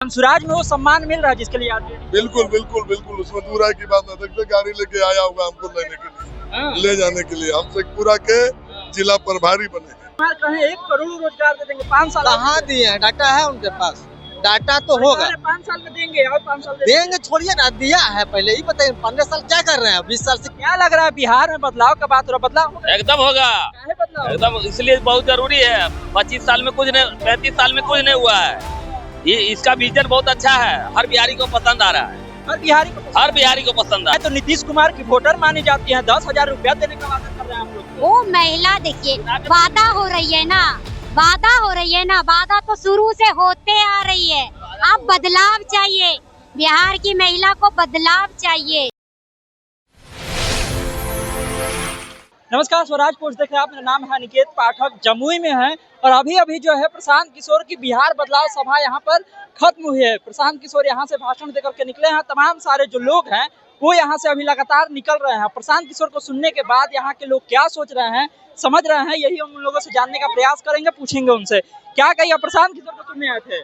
स्वराज में वो सम्मान मिल रहा है जिसके लिए आरजेडी। बिल्कुल बिल्कुल बिल्कुल, उसमें दूर की बात ना। देखते गाड़ी लेके आया होगा हमको लेने के लिए, ले जाने के लिए। हम शेखपुरा के जिला प्रभारी बने हैं। कहें 1 करोड़ रोजगार दे देंगे 5 साल। कहाँ दिए हैं? डाटा है उनके पास, डाटा तो होगा। 5 साल में देंगे और 5 साल देंगे, छोड़िए ना, दिया है पहले ही बताइए। 15 साल क्या कर रहे हैं? 20 साल से क्या लग रहा है बिहार में बदलाव का बात हो रहा? बदलाव एकदम होगा, बदलाव एकदम, इसलिए बहुत जरूरी है। 25 साल में कुछ नहीं, 35 साल में कुछ नहीं हुआ है। ये इसका विजन बहुत अच्छा है, हर बिहारी को पसंद आ रहा है। हर बिहारी को पसंद आ रहा है। तो नीतीश कुमार की वोटर मानी जाती है, 10,000 रुपया देने का वादा कर रहे हैं हम लोग। वो महिला देखिए, वादा हो रही है ना, वादा हो रही है ना, वादा तो शुरू से होते आ रही है। अब बदलाव चाहिए, बिहार की महिला को बदलाव चाहिए। नमस्कार, स्वराज पोस्ट देख रहे हैं आप। मेरा नाम है निकेत पाठक, जमुई में है और अभी जो है प्रशांत किशोर की बिहार बदलाव सभा यहाँ पर खत्म हुई है। प्रशांत किशोर यहाँ से भाषण देकर के निकले हैं। तमाम सारे जो लोग हैं वो यहाँ से अभी लगातार निकल रहे हैं। प्रशांत किशोर को सुनने के बाद यहाँ के लोग क्या सोच रहे हैं, समझ रहे हैं, यही हम उन लोगों से जानने का प्रयास करेंगे, पूछेंगे उनसे। क्या कहिए, प्रशांत किशोर को सुनने आए थे?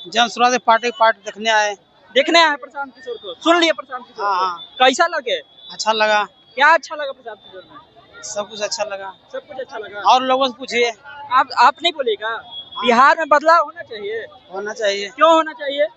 जन स्वराज पार्टी देखने आए। देखने आए प्रशांत किशोर को? सुन लिए प्रशांत किशोर को? कैसा लगे? अच्छा लगा। क्या अच्छा लगा प्रशांत किशोर में? सब कुछ अच्छा लगा। सब कुछ अच्छा लगा। और लोगों से पूछिए। आप नहीं बोलेगा? बिहार में बदलाव होना चाहिए। होना चाहिए। क्यों होना चाहिए?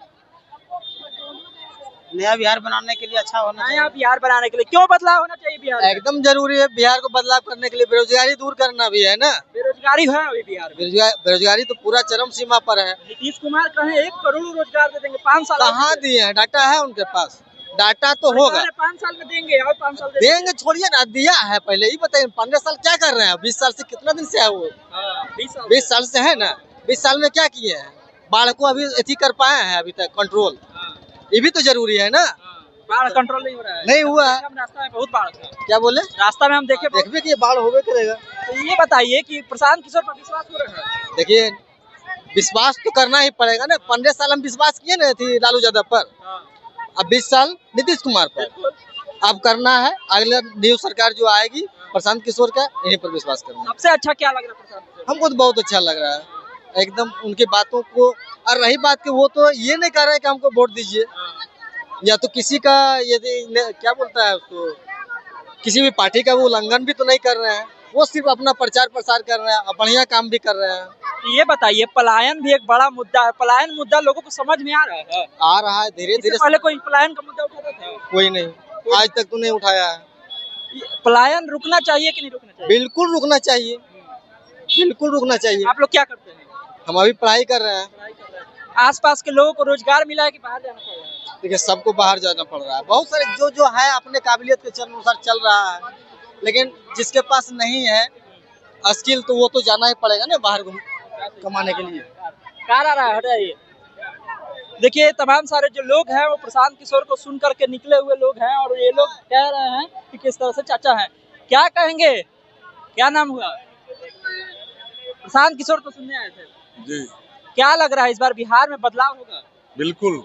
नया बिहार बनाने के लिए अच्छा होना चाहिए। नया बिहार बनाने के लिए क्यों बदलाव होना चाहिए बिहार में? एकदम जरूरी है बिहार को बदलाव करने के लिए। बेरोजगारी दूर करना भी है ना। बेरोजगारी है अभी बिहार में। बेरोजगारी तो पूरा चरम सीमा पर है। नीतीश कुमार कहें 1 करोड़ रोजगार दे देंगे 5 साल। कहाँ दिए हैं? डाटा है उनके पास, डाटा तो होगा। 5 साल में देंगे और 5 साल देंगे, छोड़िए ना, दिया है पहले ही बताइए। 15 साल क्या कर रहे हैं? 20 साल से कितना दिन से है वो? 20 साल से है ना। 20 साल में क्या किए हैं? बाढ़ को अभी अथी कर पाए हैं अभी तक कंट्रोल? ये भी तो जरूरी है ना। बाढ़ कंट्रोल नहीं हो रहा है। नहीं हुआ है। रास्ता में बहुत बाढ़ है। क्या बोले? रास्ता में हम देखे कि बाढ़ होवे करेगा। तो ये बताइए कि प्रशांत किशोर पर विश्वास हो रहा है? देखिए, विश्वास तो करना ही पड़ेगा ना। 15 साल हम विश्वास किए ना थी लालू यादव पर, अब 20 साल नीतीश कुमार पर। अब करना है, अगले न्यू सरकार जो आएगी प्रशांत किशोर का, यहीं पर विश्वास करना। सबसे अच्छा क्या लग रहा है प्रशांत किशोर? हमको तो बहुत अच्छा लग रहा है एकदम उनकी बातों को। और रही बात की, वो तो ये नहीं कह रहे हैं कि हमको वोट दीजिए, या तो किसी का यदि क्या बोलता है उसको, किसी भी पार्टी का वो उल्लंघन भी तो नहीं कर रहे हैं। वो सिर्फ अपना प्रचार प्रसार कर रहे हैं और बढ़िया काम भी कर रहे हैं। ये बताइए, पलायन भी एक बड़ा मुद्दा है। पलायन मुद्दा लोगों को समझ में आ रहा है? आ रहा है धीरे धीरे। पहले कोई पलायन का मुद्दा उठाता था? कोई नहीं, आज तक तो नहीं उठाया है। पलायन रुकना चाहिए कि नहीं रुकना चाहिए? बिल्कुल रुकना चाहिए, बिल्कुल रुकना चाहिए। आप लोग क्या करते हैं? हम अभी पढ़ाई कर रहे हैं। आसपास के लोगों को रोजगार मिला है कि बाहर जाना पड़ रहा है? देखिए, सबको बाहर जाना पड़ रहा है। बहुत सारे जो है अपने काबिलियत के अनुसार चल रहा है, लेकिन जिसके पास नहीं है स्किल, तो वो तो जाना ही पड़ेगा ना बाहर कमाने के लिए। कार आ रहा है, हटाइए। देखिए, तमाम सारे जो लोग हैं वो प्रशांत किशोर को सुन करके निकले हुए लोग हैं और ये लोग कह रहे हैं कि किस तरह से चाचा हैं। क्या कहेंगे? क्या नाम हुआ? प्रशांत किशोर को सुनने आए थे जी। क्या लग रहा है इस बार बिहार में बदलाव होगा? बिल्कुल।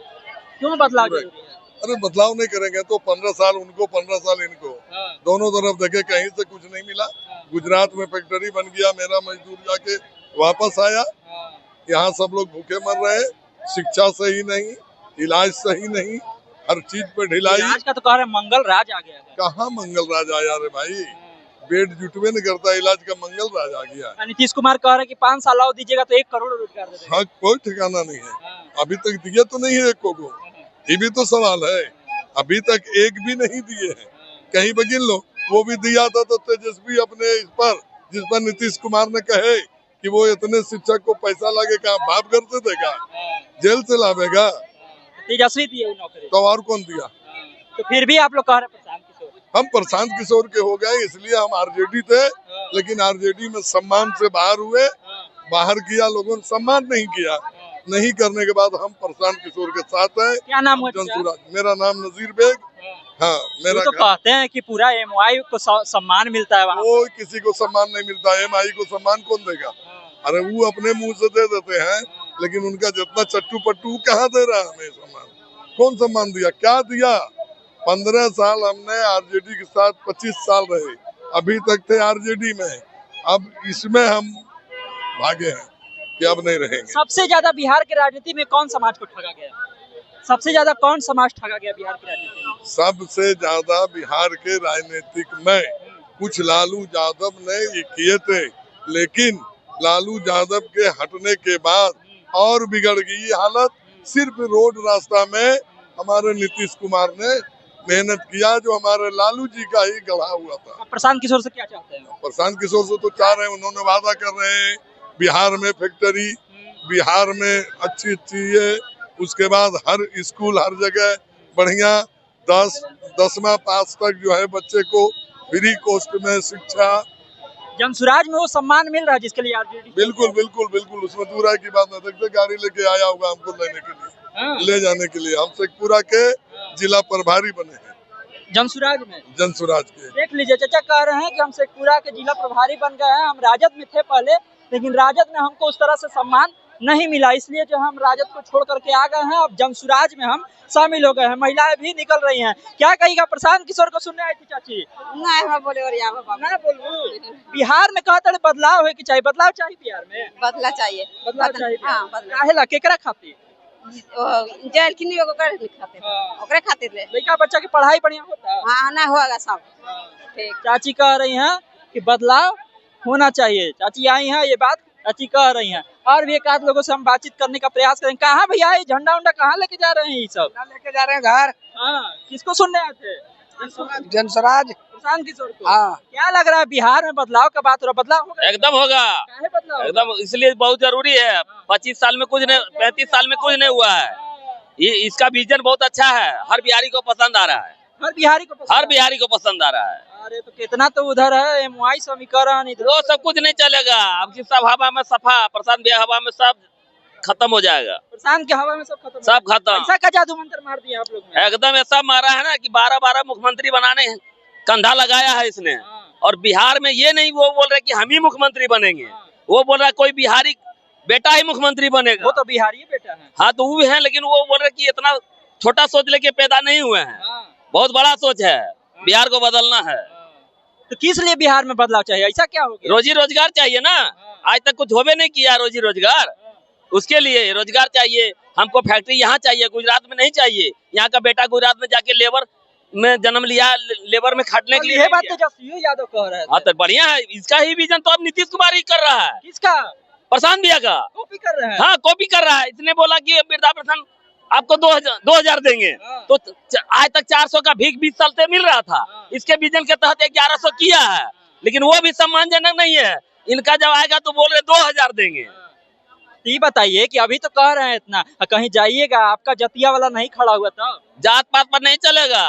क्यों बदलाव जरूरी है? अरे बदलाव नहीं करेंगे तो 15 साल उनको, 15 साल इनको, दोनों तरफ देखे, कहीं से कुछ नहीं मिला। गुजरात में फैक्ट्री बन गया, मेरा मजदूर जाके वापस आया। यहाँ सब लोग भूखे मर रहे, शिक्षा सही नहीं, इलाज सही नहीं, हर चीज पे ढिलाई। इलाज का तो कह रहे मंगल राज आ गया है। कहाँ मंगल राज आया रे भाई? बेड जुटवे नहीं करता, इलाज का मंगल राज आ गया। नीतीश कुमार कह रहे हैं कि 5 साल और दीजिएगा तो 1 करोड़ रोजगार दे देंगे। हाँ, कोई ठिकाना नहीं है। अभी तक दिया तो नहीं है एक को। ये भी तो सवाल है, अभी तक एक भी नहीं दिए हैं। कहीं बगिन लो, वो भी दिया था तो तेजस्वी अपने इस पर, जिस पर नीतीश कुमार ने कहे कि वो इतने शिक्षक को पैसा लगे, कहा बाप घर से देगा, जेल से लावेगा। तेजस्वी दिए नौकरी तो और कौन दिया? तो फिर भी आप लोग कह रहे प्रशांत किशोर। हम प्रशांत किशोर के हो गए, इसलिए हम आरजेडी थे, लेकिन आरजेडी में सम्मान से बाहर हुए। बाहर किया, लोगों ने सम्मान नहीं किया। नहीं करने के बाद हम प्रशांत किशोर के साथ हैं। क्या नाम हुआ? मेरा नाम नजीर बेग। हाँ, मेरा तो कहते हैं कि पूरा एमवाई को सम्मान मिलता है वहाँ। कोई किसी को सम्मान नहीं मिलता। एमआई को सम्मान कौन देगा? अरे वो अपने मुंह से दे देते हैं, लेकिन उनका जितना चट्टू पट्टू कहाँ दे रहा है हमें सम्मान? कौन सम्मान दिया? क्या दिया? 15 साल हमने आरजेडी के साथ, 25 साल रहे, अभी तक थे आरजेडी में। अब इसमें हम भागे हैं कि अब नहीं रहेंगे। सबसे ज्यादा बिहार की राजनीति में कौन समाज को ठगा गया? सबसे ज्यादा कौन समाज ठगा गया बिहार की राजनीति में? सबसे ज्यादा बिहार के राजनीतिक में कुछ लालू यादव ने ये किए थे, लेकिन लालू यादव के हटने के बाद और बिगड़ गई हालत। सिर्फ रोड रास्ता में हमारे नीतीश कुमार ने मेहनत किया, जो हमारे लालू जी का ही गढ़ा हुआ था। प्रशांत किशोर से क्या चाहते हैं? प्रशांत किशोर से तो चाह रहे हैं, उन्होंने वादा कर रहे हैं बिहार में फैक्ट्री, बिहार में अच्छी चीजें, उसके बाद हर स्कूल हर जगह बढ़िया 10वां पास तक जो है बच्चे को फ्री कॉस्ट में शिक्षा। जनसुराज में वो सम्मान मिल रहा है जिसके लिए आरजेडी। बिल्कुल बिल्कुल बिल्कुल, उसमें दूर है की बात नहीं। देखते गाड़ी लेके आया होगा हमको लेने के लिए, ले जाने के लिए। हम शेखपुरा के जिला प्रभारी बने हैं जनसुराज में। जनसुराज के देख लीजिए, चाचा कह रहे हैं कि हम शेखपुरा के जिला प्रभारी बन गए हैं। हम राजद में थे पहले, लेकिन राजद में हमको उस तरह से सम्मान नहीं मिला, इसलिए जो हम राजद को छोड़ करके आ गए हैं। अब जनसुराज में हम शामिल हो गए हैं। महिलाएं भी निकल रही हैं। क्या कहेगा? प्रशांत किशोर को सुनने आई थी चाची? नहीं बोले और ना बोलूं। बिहार में कहते हैं बदलाव है कि चाहिए, बदलाव चाहिए बिहार में, बदला चाहिए, बदलाव चाहिए। हाँ, बदलाव। काहेला केकरा खातिर? जेल की नहीं ओकरे खातिर ले। लड़का बच्चा की पढ़ाई बढ़िया होता है। हाँ ना होगा सब ठीक। चाची कह रही हैं कि बदलाव होना चाहिए। चाची आई हैं, ये बात चाची कह रही हैं। और भी एक आध लोगों से हम बातचीत करने का प्रयास करेंगे। कहाँ भैया ये झंडा उंडा कहाँ लेके जा रहे हैं? ये सब लेके जा रहे हैं घर। हाँ, किसको सुनने आए थे? जनसुराज प्रशांत किशोर को। हाँ। क्या लग रहा है बिहार में बदलाव का बात हो रहा? बदलाव होगा? एकदम होगा, काहे बदलाव होगा? एकदम, इसलिए बहुत जरूरी है। 25 साल में कुछ नहीं, 35 साल में कुछ नहीं हुआ है। ये इसका विजन बहुत अच्छा है, हर बिहारी को पसंद आ रहा है। हर बिहारी को पसंद हर बिहारी को पसंद आ रहा है। अरे तो कितना तो उधर है MY समीकरण, इधर वो सब कुछ नहीं चलेगा। अब की सब हवा में सफा, प्रशांत भैया हवा में सब खत्म हो जाएगा। प्रशांत के हवा में सब खत्म। सब खत्म। ऐसा का जादू मंत्र मार दिया आप लोग ने? एकदम ऐसा मारा है ना कि 12 मुख्यमंत्री बनाने कंधा लगाया है इसने। और बिहार में ये नहीं वो बोल रहे कि हम ही मुख्यमंत्री बनेंगे, वो बोल रहा है कोई बिहारी बेटा ही मुख्यमंत्री बनेगा। वो तो बिहारी बेटा है। हाँ तो वो है, लेकिन वो बोल रहे कि इतना छोटा सोच लेके पैदा नहीं हुए हैं, बहुत बड़ा सोच है, बिहार को बदलना है। तो किस लिए बिहार में बदलाव चाहिए? ऐसा क्या हो गया? रोजी रोजगार चाहिए ना, आज तक कुछ होवे नहीं किया रोजी रोजगार, उसके लिए रोजगार चाहिए हमको। फैक्ट्री यहाँ चाहिए, गुजरात में नहीं चाहिए। यहाँ का बेटा गुजरात में जाके लेबर में जन्म लिया, लेबर में खटने के लिए। ये बात तो जसवीर यादव कह रहे हाँ थे। तो बढ़िया है, इसका ही विजन तो अब नीतीश कुमार ही कर रहा है। किसका? प्रशांत भैया का कॉपी कर रहे हैं। हाँ कॉपी कर रहा है। इसने बोला कि वृद्धा पेंशन आपको 2000 देंगे, तो आज तक 400 का भीख 20 साल से मिल रहा था। इसके विजन के तहत 1100 किया है, लेकिन वो भी सम्मानजनक नहीं है। इनका जब आएगा तो बोल रहे 2000 देंगे। ये बताइए कि अभी तो कह रहे हैं इतना, कहीं जाइएगा आपका जतिया वाला नहीं खड़ा हुआ था। जात पात पर नहीं चलेगा।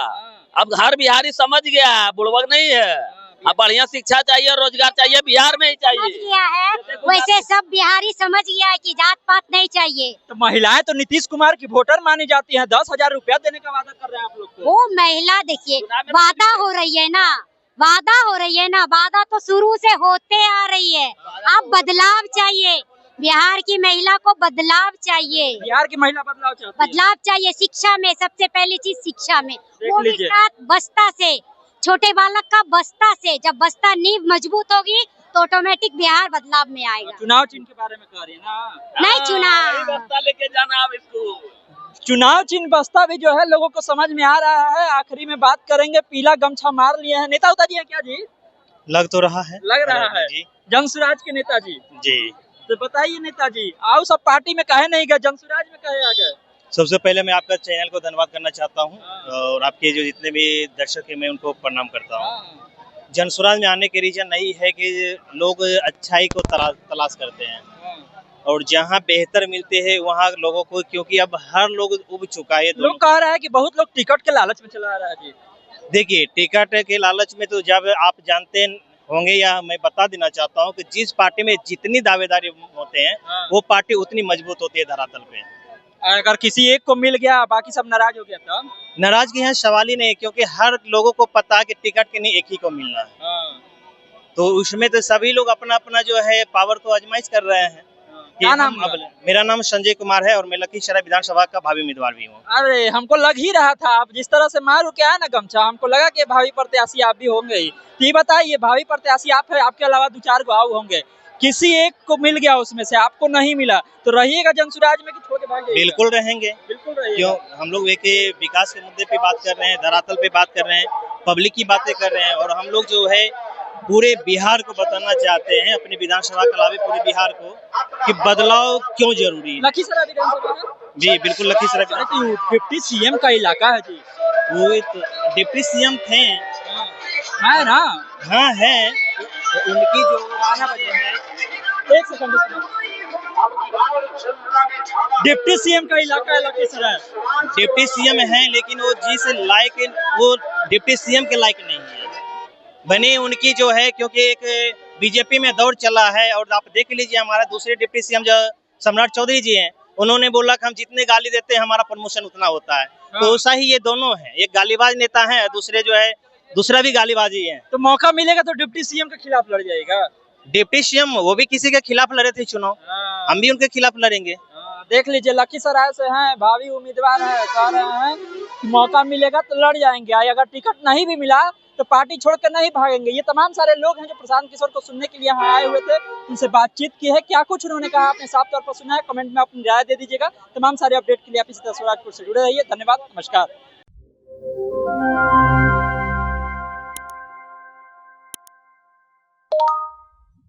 अब हर बिहारी समझ गया है, बुड़बक नहीं है। अब बढ़िया शिक्षा चाहिए, रोजगार चाहिए, बिहार में ही समझ चाहिए। गया है, वैसे सब बिहारी समझ गया है कि जात पात नहीं चाहिए। तो महिलाएं तो नीतीश कुमार की वोटर मानी जाती हैं। 10,000 रुपया देने का वादा कर रहे हैं आप लोग को। वो महिला देखिए, वादा हो रही है ना, वादा हो रही है ना, वादा तो शुरू से होते आ रही है। अब बदलाव चाहिए, बिहार की महिला को बदलाव चाहिए। बिहार की महिला बदलाव चाहती है। बदलाव चाहिए शिक्षा में, सबसे पहली चीज शिक्षा में। वो भी लीजिए। साथ बस्ता से, छोटे बालक का बस्ता से, जब बस्ता नींव मजबूत होगी तो ऑटोमेटिक बिहार बदलाव में आएगा। चुनाव चिन्ह के बारे में कह रही है ना? नहीं चुना। वही बस्ता लेके जाना अब इसको। चुनाव चिन्ह बस्ता भी जो है लोगों को समझ में आ रहा है। आखिरी में बात करेंगे, पीला गमछा मार लिए हैं। नेता उता जी है क्या जी? लग तो रहा है, लग रहा है जी। जनसुराज के नेताजी जी। तो बताइए नेताजी, आओ सब पार्टी में काहे नहीं गए, जनसुराज में काहे आ गए? सबसे पहले मैं आपका चैनल को धन्यवाद करना चाहता हूं और आपके जो जितने भी दर्शक हैं मैं उनको प्रणाम करता हूं। जनसुराज में आने के रीजन नहीं है कि लोग अच्छाई को तलाश करते हैं और जहां बेहतर मिलते हैं वहां लोगों को, क्योंकि अब हर लोग उब चुका है। लोग कह रहा है कि बहुत लोग टिकट के लालच में चला रहा है जी। देखिए, टिकट के लालच में तो जब आप जानते होंगे, या मैं बता देना चाहता हूं कि जिस पार्टी में जितनी दावेदारी होते हैं वो पार्टी उतनी मजबूत होती है धरातल पे। अगर किसी एक को मिल गया बाकी सब नाराज हो गया था? नाराजगी यहाँ सवाल ही नहीं, क्योंकि हर लोगों को पता है कि टिकट के नहीं एक ही को मिलना है। तो उसमें तो सभी लोग अपना अपना जो है पावर तो आजमाइश कर रहे हैं। क्या नाम है? मेरा नाम संजय कुमार है और मैं लखीसराय विधानसभा का भावी उम्मीदवार भी हूँ। अरे हमको लग ही रहा था, आप जिस तरह से मारू क्या है ना गमछा, हमको लगा कि भावी प्रत्याशी आप भी होंगे ही। तो ये बताइए, भावी प्रत्याशी आप है, आपके अलावा 2-4 गो और होंगे, किसी एक को मिल गया उसमें से, आपको नहीं मिला, तो रहिएगा जनसुराज में कि छोड़ के भाग जाइएगा? बिल्कुल रहेंगे। बिल्कुल रहिएगा। क्यों हम लोग एक विकास के मुद्दे पे बात कर रहे हैं, धरातल पे बात कर रहे हैं, पब्लिक की बातें कर रहे हैं, और हम लोग जो है पूरे बिहार को बताना चाहते हैं, अपने विधानसभा के अलावा पूरे बिहार को, कि बदलाव क्यों जरूरी है। लखीसराय विधानसभा है? जी बिल्कुल, लखीसराय अरे तो डिप्टी सीएम का इलाका है जी। वो तो डिप्टी सीएम थे। है ना? हाँ है, तो उनकी जो गाना बजे है, एक सेकंड डिप्टी सीएम का इलाका है लखीसराय। डिप्टी सीएम है, लेकिन वो जिस लायक, वो डिप्टी सीएम के लायक नहीं है बने उनकी जो है, क्योंकि एक बीजेपी में दौर चला है। और आप देख लीजिए हमारा दूसरे डिप्टी सीएम जो सम्राट चौधरी जी हैं, उन्होंने बोला कि हम जितने गाली देते हैं हमारा प्रमोशन उतना होता है। तो वैसा ही ये दोनों हैं, एक गालीबाज नेता है, दूसरे जो है दूसरा भी गालीबाजी है। तो मौका मिलेगा तो डिप्टी सीएम के खिलाफ लड़ जाएगा? डिप्टी सीएम वो भी किसी के खिलाफ लड़े थे चुनाव, हम भी उनके खिलाफ लड़ेंगे। देख लीजिए लखीसराय से हैं, भावी उम्मीदवार हैं, कह रहे हैं कि मौका मिलेगा तो लड़ जाएंगे, अगर टिकट नहीं भी मिला तो पार्टी छोड़कर नहीं भागेंगे। ये तमाम सारे लोग हैं जो प्रशांत किशोर को सुनने के लिए यहाँ आए हुए थे, उनसे बातचीत की है। क्या कुछ उन्होंने कहा आपने साफ तौर पर सुना है, कमेंट में अपनी राय दे दीजिएगा। तमाम सारे अपडेट के लिए आप इसी तरह स्वराजपुर से जुड़े रहिए। धन्यवाद, नमस्कार।